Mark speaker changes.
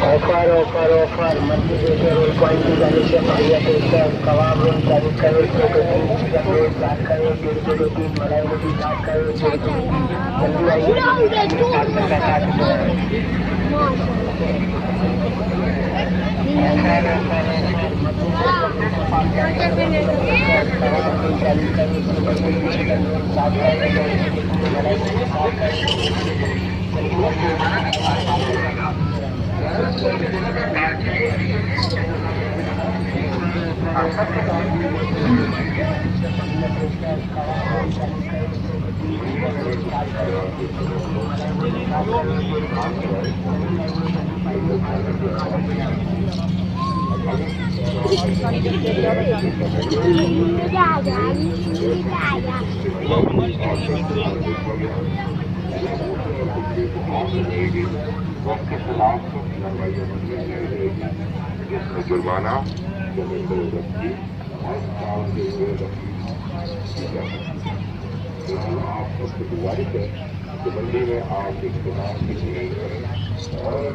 Speaker 1: Offer offer offer मछली जैसे role quantity जाने से बढ़िया टेस्ट है। कबाब रोल 40 का 1, प्रोटीन चिकन रोल 60 का 1, 1.5 प्रोटीन मलाई रोटी 60 का 1, 1.5 प्रोटीन। जल्दी आइए, 60 का 60 रुपये। ऑफर ऑफर ऑफर मछली जैसे रोल से 5 का 1, कबाब रोल 40 का 1, प्रोटीन चिकन रोल 60 का 1, 1.5 प्रोटीन मलाई रोटी 60 का 1। जल्दी आइए।
Speaker 2: वक्त के खिलाफ जिसमें जुर्माना और साल के आप सबसे गुजारिश है कि मंडी में आप इख्तियार की नहीं करें और